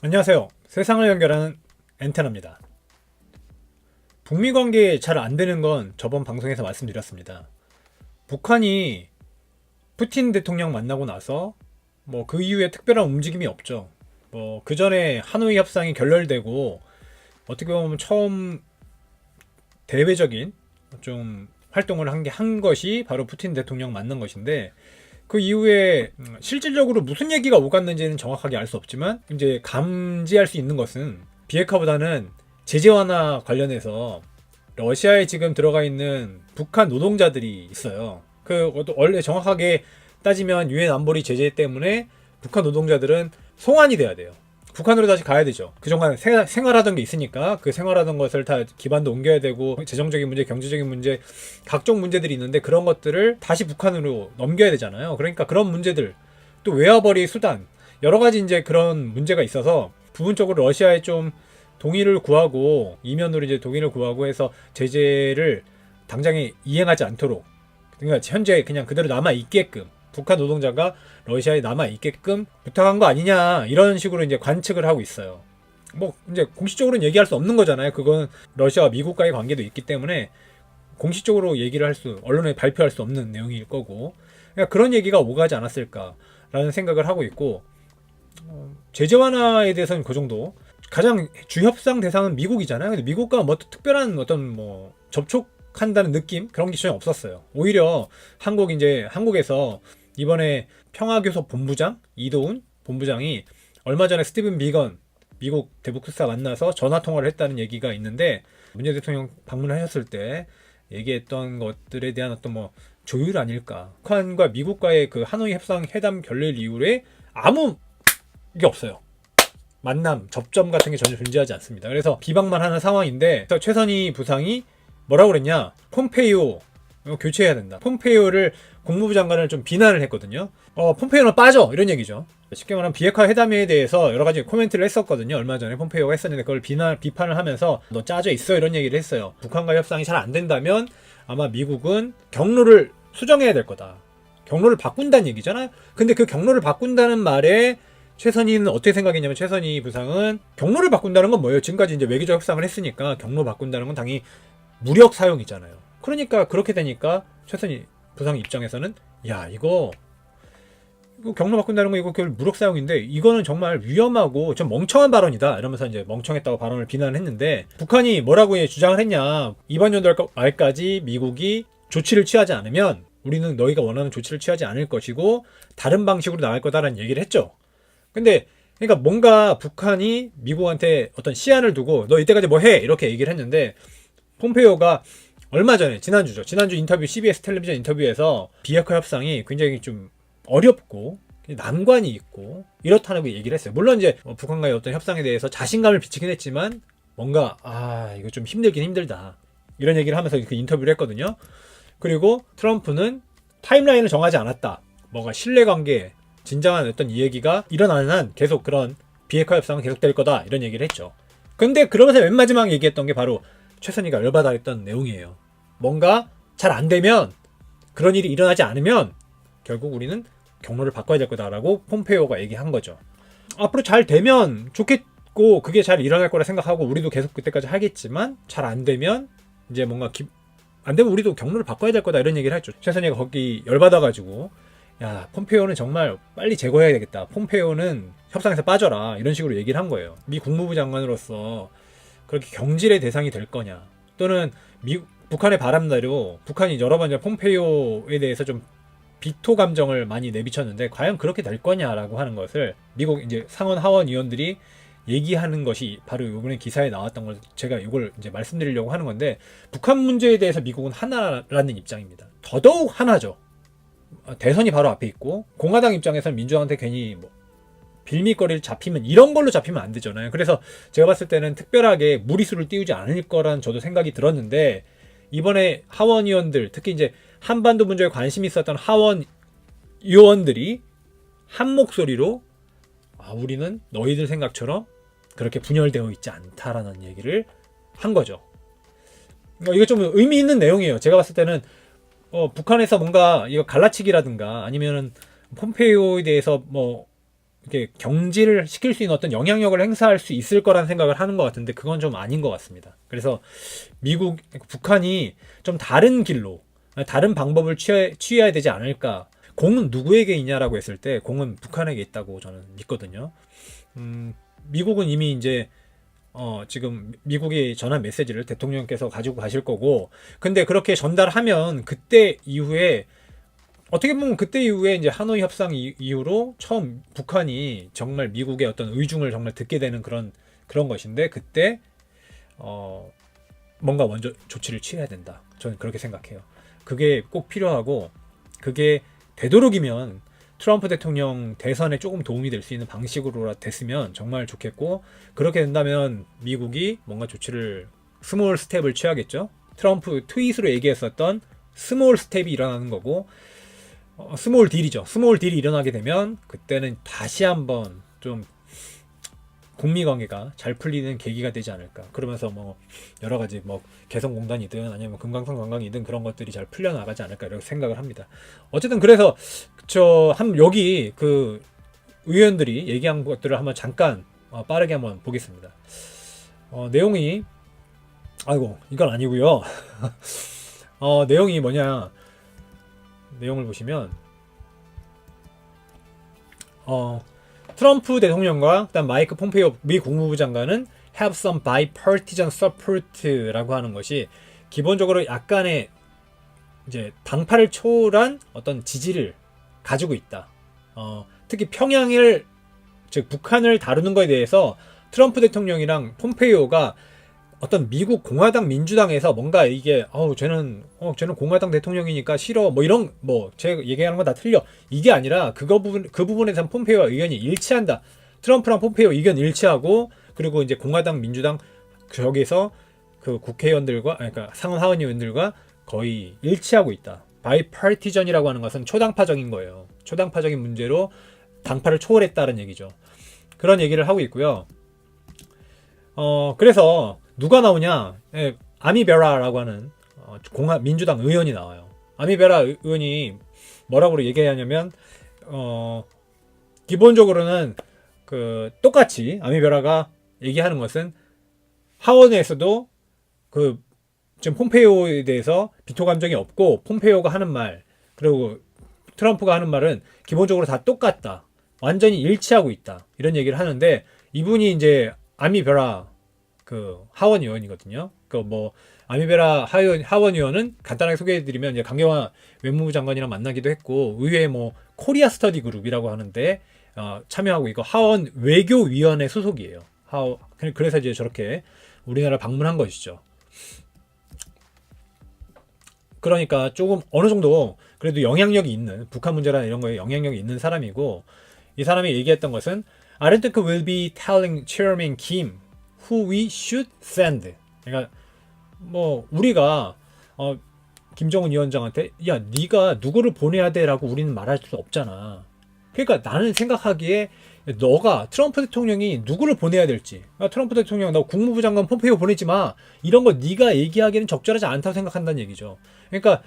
안녕하세요. 세상을 연결하는 엔테나입니다. 북미 관계 잘 안 되는 건 저번 방송에서 말씀드렸습니다. 북한이 푸틴 대통령 만나고 나서 그 이후에 특별한 움직임이 없죠. 그 전에 하노이 협상이 결렬되고 어떻게 보면 처음 대외적인 좀 활동을 한 것이 바로 푸틴 대통령 만난 것인데, 그 이후에 실질적으로 무슨 얘기가 오갔는지는 정확하게 알 수 없지만 이제 감지할 수 있는 것은 비핵화보다는 제재 완화 관련해서 러시아에 지금 들어가 있는 북한 노동자들이 있어요. 원래 정확하게 따지면 유엔 안보리 제재 때문에 북한 노동자들은 송환이 돼야 돼요. 북한으로 다시 가야 되죠. 그동안 생활하던 게 있으니까 그 생활하던 것을 다 기반도 옮겨야 되고, 재정적인 문제, 경제적인 문제, 각종 문제들이 있는데 그런 것들을 다시 북한으로 넘겨야 되잖아요. 그러니까 그런 문제들, 또 외화벌이 수단, 여러 가지 이제 그런 문제가 있어서 부분적으로 러시아에 좀 동의를 구하고, 이면으로 이제 동의를 구하고 해서 제재를 당장에 이행하지 않도록, 그러니까 현재 그냥 그대로 남아 있게끔, 북한 노동자가 러시아에 남아 있게끔 부탁한 거 아니냐, 이런 식으로 이제 관측을 하고 있어요. 이제 공식적으로는 얘기할 수 없는 거잖아요. 그건 러시아와 미국과의 관계도 있기 때문에 공식적으로 언론에 발표할 수 없는 내용일 거고, 그러니까 그런 얘기가 오가지 않았을까라는 생각을 하고 있고, 제재 완화에 대해서는 그 정도. 가장 주협상 대상은 미국이잖아요. 근데 미국과 특별한 어떤 접촉한다는 느낌, 그런 게 전혀 없었어요. 오히려 한국에서 이번에 평화교섭 본부장 이도훈 본부장이 얼마 전에 스티븐 비건 미국 대북 특사 만나서 전화 통화를 했다는 얘기가 있는데, 문재인 대통령 방문하셨을 때 얘기했던 것들에 대한 어떤 조율 아닐까. 북한과 미국과의 그 하노이 협상 회담 결렬 이후에 아무 게 없어요. 만남, 접점 같은 게 전혀 존재하지 않습니다. 그래서 비방만 하는 상황인데, 최선희 부상이 뭐라고 그랬냐? 폼페이오 교체해야 된다. 폼페이오를 국무부 장관을 좀 비난을 했거든요. 폼페이오는 빠져, 이런 얘기죠. 쉽게 말하면 비핵화 회담에 대해서 여러 가지 코멘트를 했었거든요. 얼마 전에 폼페이오가 했었는데 그걸 비판을 하면서 너 짜져 있어, 이런 얘기를 했어요. 북한과 협상이 잘 안 된다면 아마 미국은 경로를 수정해야 될 거다. 경로를 바꾼다는 얘기잖아요. 근데 그 경로를 바꾼다는 말에 최선희는 어떻게 생각했냐면, 최선희 부상은 경로를 바꾼다는 건 뭐예요? 지금까지 이제 외교적 협상을 했으니까 경로 바꾼다는 건 당연히 무력 사용이잖아요. 그러니까 그렇게 되니까 최선희 부상 입장에서는 이거 경로 바꾼다는 거, 이거 무력 사용인데 이거는 정말 위험하고 좀 멍청한 발언이다, 이러면서 이제 멍청했다고 발언을 비난을 했는데, 북한이 뭐라고 주장을 했냐? 이번 연도 말까지 미국이 조치를 취하지 않으면 우리는 너희가 원하는 조치를 취하지 않을 것이고 다른 방식으로 나갈 거다라는 얘기를 했죠. 근데 그러니까 뭔가 북한이 미국한테 어떤 시한을 두고 너 이때까지 뭐 해, 이렇게 얘기를 했는데, 폼페이오가 얼마 전에 지난주 인터뷰, CBS 텔레비전 인터뷰에서 비핵화 협상이 굉장히 좀 어렵고 난관이 있고 이렇다는 얘기를 했어요. 물론 이제 북한과의 어떤 협상에 대해서 자신감을 비치긴 했지만 뭔가 이거 좀 힘들다, 이런 얘기를 하면서 그 인터뷰를 했거든요. 그리고 트럼프는 타임라인을 정하지 않았다. 뭔가 신뢰관계, 진정한 어떤 이야기가 일어나는 한 계속 그런 비핵화 협상은 계속될 거다, 이런 얘기를 했죠. 근데 그러면서 맨 마지막 얘기했던 게 바로 최선희가 열받아 했던 내용이에요. 뭔가 잘 안 되면, 그런 일이 일어나지 않으면 결국 우리는 경로를 바꿔야 될 거다라고 폼페이오가 얘기한 거죠. 앞으로 잘 되면 좋겠고 그게 잘 일어날 거라 생각하고 우리도 계속 그때까지 하겠지만, 잘 안 되면 이제 뭔가 안 되면 우리도 경로를 바꿔야 될 거다, 이런 얘기를 했죠. 최선희가 거기 열받아가지고 폼페이오는 정말 빨리 제거해야 되겠다, 폼페이오는 협상에서 빠져라, 이런 식으로 얘기를 한 거예요. 미 국무부 장관으로서 그렇게 경질의 대상이 될 거냐, 또는 북한의 바람대로 북한이 여러 번 폼페이오에 대해서 좀 비토 감정을 많이 내비쳤는데 과연 그렇게 될 거냐라고 하는 것을 미국 이제 상원 하원 의원들이 얘기하는 것이 바로 이번에 기사에 나왔던 걸 제가 이걸 이제 말씀드리려고 하는 건데, 북한 문제에 대해서 미국은 하나라는 입장입니다. 더더욱 하나죠. 대선이 바로 앞에 있고, 공화당 입장에서는 민주당한테 괜히 빌미거리를 잡히면, 이런 걸로 잡히면 안 되잖아요. 그래서 제가 봤을 때는 특별하게 무리수를 띄우지 않을 거라는 저도 생각이 들었는데, 이번에 하원 의원들, 특히 이제 한반도 문제에 관심이 있었던 하원 의원들이 한 목소리로 우리는 너희들 생각처럼 그렇게 분열되어 있지 않다라는 얘기를 한 거죠. 이거 좀 의미 있는 내용이에요. 제가 봤을 때는 북한에서 뭔가 이거 갈라치기라든가 아니면은 폼페이오에 대해서 이렇게 경질을 시킬 수 있는 어떤 영향력을 행사할 수 있을 거라는 생각을 하는 것 같은데 그건 좀 아닌 것 같습니다. 그래서 북한이 좀 다른 길로, 다른 방법을 취해야 되지 않을까. 공은 누구에게 있냐라고 했을 때 공은 북한에게 있다고 저는 믿거든요. 미국은 이미 이제 지금 미국이 전한 메시지를 대통령께서 가지고 가실 거고, 근데 그렇게 전달하면 그때 이후에 어떻게 보면 그때 이후에 이제 하노이 협상 이후로 처음 북한이 정말 미국의 어떤 의중을 정말 듣게 되는 그런 것인데, 그때 뭔가 먼저 조치를 취해야 된다. 저는 그렇게 생각해요. 그게 꼭 필요하고, 그게 되도록이면 트럼프 대통령 대선에 조금 도움이 될 수 있는 방식으로 됐으면 정말 좋겠고, 그렇게 된다면 미국이 뭔가 조치를, 스몰 스텝을 취하겠죠. 트럼프 트윗으로 얘기했었던 스몰 스텝이 일어나는 거고, 스몰 딜이죠. 스몰 딜이 일어나게 되면 그때는 다시 한번 좀 북미 관계가 잘 풀리는 계기가 되지 않을까. 그러면서 뭐 여러 가지 뭐 개성공단이든 아니면 금강산 관광이든 그런 것들이 잘 풀려 나가지 않을까 이렇게 생각을 합니다. 어쨌든 그래서 여기 그 의원들이 얘기한 것들을 한번 잠깐 빠르게 한번 보겠습니다. 내용이 이건 아니고요. 내용이 뭐냐? 내용을 보시면 트럼프 대통령과 그다음 마이크 폼페이오 미 국무부 장관은 have some bipartisan support라고 하는 것이 기본적으로 약간의 이제 당파를 초월한 어떤 지지를 가지고 있다. 특히 평양을, 즉 북한을 다루는 것에 대해서 트럼프 대통령이랑 폼페이오가 어떤 미국 공화당 민주당에서 뭔가 이게 쟤는 공화당 대통령이니까 싫어 뭐 이런 제가 얘기하는 건 다 틀려 이게 아니라 그 부분에선 폼페이오와 의견이 일치한다. 트럼프랑 폼페이오 의견 일치하고, 그리고 이제 공화당 민주당 저기서 그 국회의원들과, 그러니까 상원 하원 의원들과 거의 일치하고 있다. 바이파티전이라고 하는 것은 초당파적인 거예요. 초당파적인 문제로 당파를 초월했다는 얘기죠. 그런 얘기를 하고 있고요. 그래서 누가 나오냐? 아미베라라고 하는 민주당 의원이 나와요. 아미베라 의원이 뭐라고 얘기하냐면 기본적으로는 그 똑같이 아미베라가 얘기하는 것은 하원에서도 그 지금 폼페이오에 대해서 비토 감정이 없고, 폼페이오가 하는 말 그리고 트럼프가 하는 말은 기본적으로 다 똑같다. 완전히 일치하고 있다. 이런 얘기를 하는데, 이분이 이제 아미베라 그 하원 의원이거든요. 아미베라 하원 의원은 간단하게 소개해드리면 이제 강경화 외무부 장관이랑 만나기도 했고, 의회 코리아 스터디 그룹이라고 하는데 참여하고 있고, 하원 외교위원회 소속이에요. 그래서 이제 저렇게 우리나라 방문한 것이죠. 그러니까 조금 어느 정도 그래도 영향력이 있는, 북한 문제나 이런 거에 영향력이 있는 사람이고, 이 사람이 얘기했던 것은 I don't think we'll be telling Chairman Kim who we should send. 그러니까 우리가 김정은 위원장한테 네가 누구를 보내야 돼라고 우리는 말할 수 없잖아. 그러니까 나는 생각하기에 너가, 트럼프 대통령이 누구를 보내야 될지, 트럼프 대통령 너 국무부 장관 폼페이오 보내지 마, 이런 거 네가 얘기하기에는 적절하지 않다고 생각한다는 얘기죠. 그러니까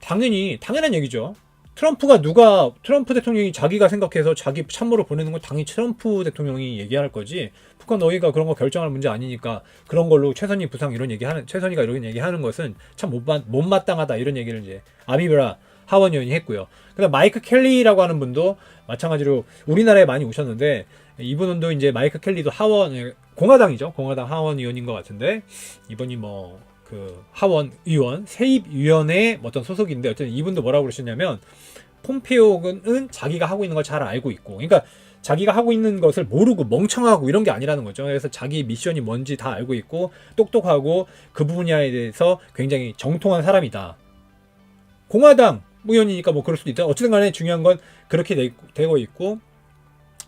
당연한 얘기죠. 트럼프 대통령이 자기가 생각해서 자기 참모를 보내는 건 당연히 트럼프 대통령이 얘기할 거지, 북한 너희가 그런 거 결정할 문제 아니니까 그런 걸로 최선희 부상 최선희가 이런 얘기하는 것은 참 못마땅하다, 이런 얘기를 이제 아미베라 하원 의원이 했고요. 그다음 마이크 켈리라고 하는 분도 마찬가지로 우리나라에 많이 오셨는데, 이분도 이제 마이크 켈리도 공화당이죠. 공화당 하원 의원인 것 같은데, 이분이 그 하원 의원 세입위원회 어떤 소속인데, 어쨌든 이분도 뭐라고 그러셨냐면, 폼페이오는 자기가 하고 있는 걸 잘 알고 있고, 그러니까 자기가 하고 있는 것을 모르고 멍청하고 이런 게 아니라는 거죠. 그래서 자기 미션이 뭔지 다 알고 있고 똑똑하고 그 분야에 대해서 굉장히 정통한 사람이다. 공화당 의원이니까 그럴 수도 있다. 어쨌든 간에 중요한 건 그렇게 되고 있고,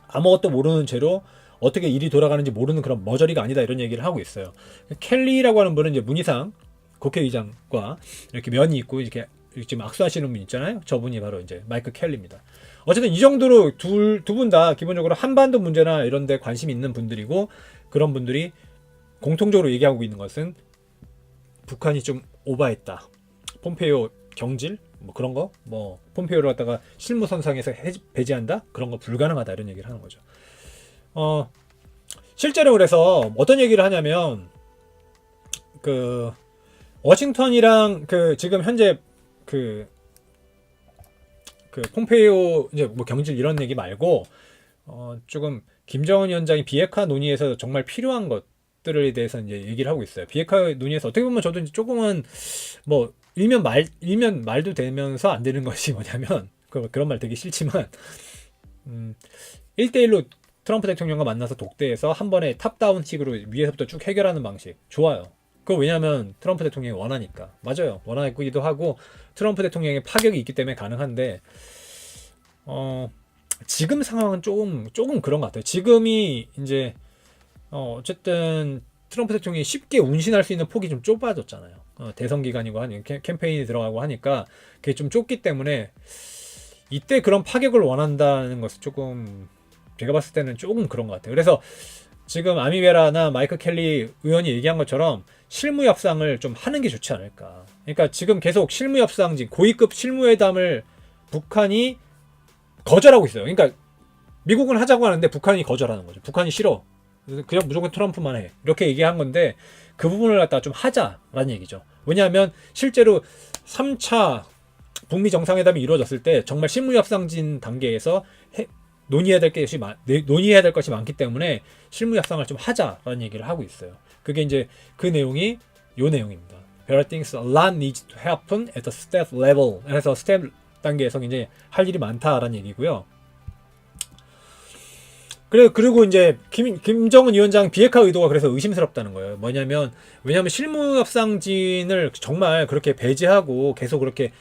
아무것도 모르는 채로 어떻게 일이 돌아가는지 모르는 그런 머저리가 아니다, 이런 얘기를 하고 있어요. 켈리라고 하는 분은 이제 문희상 국회의장과 이렇게 면이 있고 이렇게 지금 악수하시는 분 있잖아요. 저분이 바로 이제 마이크 켈리입니다. 어쨌든 이 정도로 두 분 다 기본적으로 한반도 문제나 이런 데 관심 있는 분들이고, 그런 분들이 공통적으로 얘기하고 있는 것은 북한이 좀 오바했다. 폼페이오 경질, 뭐 그런 거, 뭐 폼페이오를 갖다가 실무 선상에서 배제한다? 그런 거 불가능하다 이런 얘기를 하는 거죠. 실제로 그래서 어떤 얘기를 하냐면 그 워싱턴이랑 그 지금 현재 그 폼페이오 이제 뭐 경질 이런 얘기 말고 조금 김정은 위원장이 비핵화 논의에서 정말 필요한 것들에 대해서 이제 얘기를 하고 있어요. 비핵화 논의에서 어떻게 보면 저도 이제 조금은 뭐 일면 말도 되면서 안 되는 것이 뭐냐면 그런 말 되게 싫지만 1대1로 트럼프 대통령과 만나서 독대해서 한 번에 탑다운식으로 위에서부터 쭉 해결하는 방식 좋아요. 그거 왜냐면 트럼프 대통령이 원하니까. 맞아요. 원하기도 하고 트럼프 대통령의 파격이 있기 때문에 가능한데 지금 상황은 조금 그런 것 같아요. 지금이 이제 어쨌든 트럼프 대통령이 쉽게 운신할 수 있는 폭이 좀 좁아졌잖아요. 대선 기간이고 하니 캠페인이 들어가고 하니까 그게 좀 좁기 때문에 이때 그런 파격을 원한다는 것은 조금 제가 봤을 때는 조금 그런 것 같아요. 그래서 지금 아미베라나 마이크 켈리 의원이 얘기한 것처럼 실무 협상을 좀 하는 게 좋지 않을까. 그러니까 지금 계속 실무 협상진 고위급 실무회담을 북한이 거절하고 있어요. 그러니까 미국은 하자고 하는데 북한이 거절하는 거죠. 북한이 싫어. 그냥 무조건 트럼프만 해. 이렇게 얘기한 건데 그 부분을 갖다가 좀 하자라는 얘기죠. 왜냐하면 실제로 3차 북미 정상회담이 이루어졌을 때 정말 실무 협상진 단계에서 논의해야 될 것이 많기 때문에 실무 협상을 좀 하자라는 얘기를 하고 있어요. 그게 이제 그 내용이 요 내용입니다. There are things a lot needs to happen at the step level. 그래서 스텝 단계에서 이제 할 일이 많다라는 얘기고요. 그리고 이제 김정은 위원장 비핵화 의도가 그래서 의심스럽다는 거예요. 왜냐면 실무 협상진을 정말 그렇게 배제하고 계속 그렇게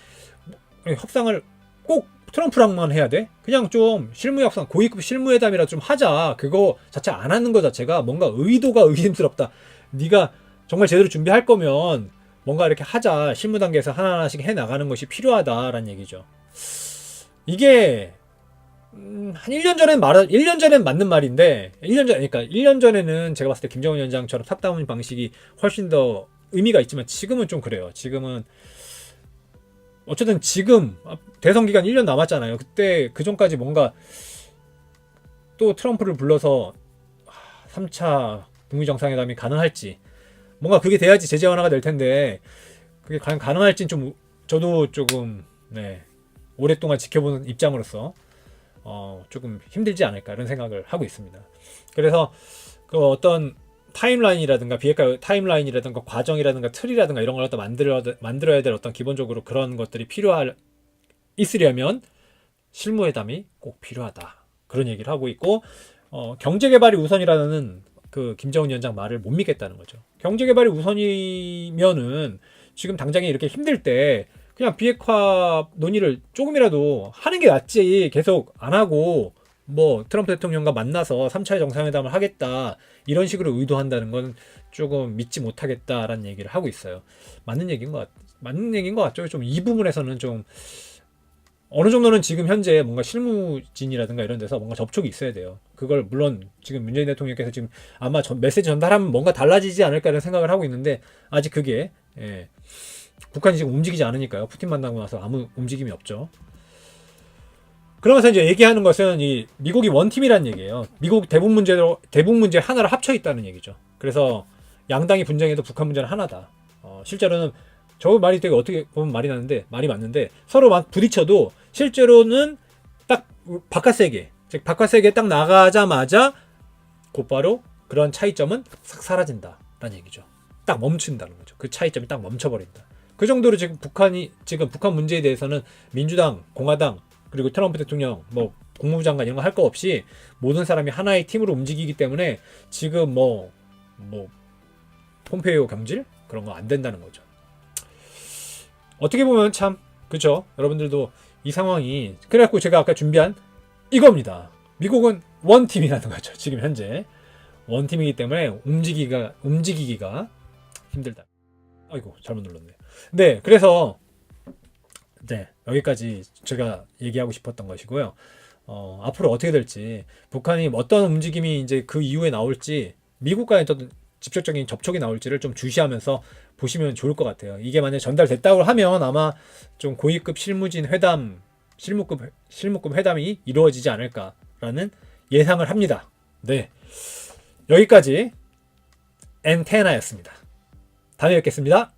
협상을 꼭 트럼프랑만 해야 돼? 그냥 좀 실무 협상, 고위급 실무회담이라 좀 하자. 그거 자체 안 하는 거 자체가 뭔가 의도가 의심스럽다. 네가 정말 제대로 준비할 거면 뭔가 이렇게 하자. 실무 단계에서 하나하나씩 해 나가는 것이 필요하다라는 얘기죠. 이게 한 1년 전엔 맞는 말인데 1년 전에는 제가 봤을 때 김정은 위원장처럼 탑다운 방식이 훨씬 더 의미가 있지만 지금은 좀 그래요. 지금은 어쨌든 지금 대선 기간 1년 남았잖아요. 그때 그 전까지 뭔가 또 트럼프를 불러서 3차 북미 정상회담이 가능할지 뭔가 그게 돼야지 제재 완화가 될 텐데 그게 과연 가능할지는 좀 저도 조금 오랫동안 지켜보는 입장으로서 조금 힘들지 않을까 이런 생각을 하고 있습니다. 그래서 그 어떤 타임라인이라든가 비핵화 타임라인이라든가 과정이라든가 틀이라든가 이런 걸 만들어야 될 어떤 기본적으로 그런 것들이 있으려면 실무회담이 꼭 필요하다. 그런 얘기를 하고 있고 경제개발이 우선이라는 그 김정은 위원장 말을 못 믿겠다는 거죠. 경제개발이 우선이면은 지금 당장에 이렇게 힘들 때 그냥 비핵화 논의를 조금이라도 하는 게 낫지. 계속 안 하고 뭐 트럼프 대통령과 만나서 3차의 정상회담을 하겠다 이런 식으로 의도한다는 건 조금 믿지 못하겠다라는 얘기를 하고 있어요. 맞는 얘기인 것 같죠. 좀 이 부분에서는 좀 어느 정도는 지금 현재 뭔가 실무진이라든가 이런 데서 뭔가 접촉이 있어야 돼요. 그걸 물론 지금 문재인 대통령께서 지금 아마 메시지 전달하면 뭔가 달라지지 않을까 이런 생각을 하고 있는데 아직 그게 북한이 지금 움직이지 않으니까요. 푸틴 만나고 나서 아무 움직임이 없죠. 그러면서 이제 얘기하는 것은 이 미국이 원팀이라는 얘기예요. 미국 대북 문제 하나를 합쳐 있다는 얘기죠. 그래서 양당이 분쟁해도 북한 문제는 하나다. 실제로는 저 말이 되게 어떻게 보면 말이 맞는데 서로 막 부딪혀도 실제로는 딱 바깥 세계, 즉 바깥 세계에 딱 나가자마자 곧바로 그런 차이점은 싹 사라진다라는 얘기죠. 딱 멈춘다는 거죠. 그 차이점이 딱 멈춰버린다. 그 정도로 지금 북한 문제에 대해서는 민주당, 공화당 그리고 트럼프 대통령, 뭐 국무부 장관 이런 거 할 거 없이 모든 사람이 하나의 팀으로 움직이기 때문에 지금 뭐 폼페이오 경질 그런 거 안 된다는 거죠. 어떻게 보면 참 그렇죠. 여러분들도 이 상황이 그래갖고 제가 아까 준비한 이겁니다. 미국은 원팀이라는 거죠. 지금 현재 원팀이기 때문에 움직이기가 힘들다. 아이고 잘못 눌렀네. 네, 그래서 여기까지 제가 얘기하고 싶었던 것이고요. 앞으로 어떻게 될지 북한이 어떤 움직임이 이제 그 이후에 나올지 미국과의 직접적인 접촉이 나올지를 좀 주시하면서 보시면 좋을 것 같아요. 이게 만약 전달됐다고 하면 아마 좀 고위급 실무진 회담, 실무급 회담이 이루어지지 않을까라는 예상을 합니다. 네, 여기까지 엔테나였습니다. 다음에 뵙겠습니다.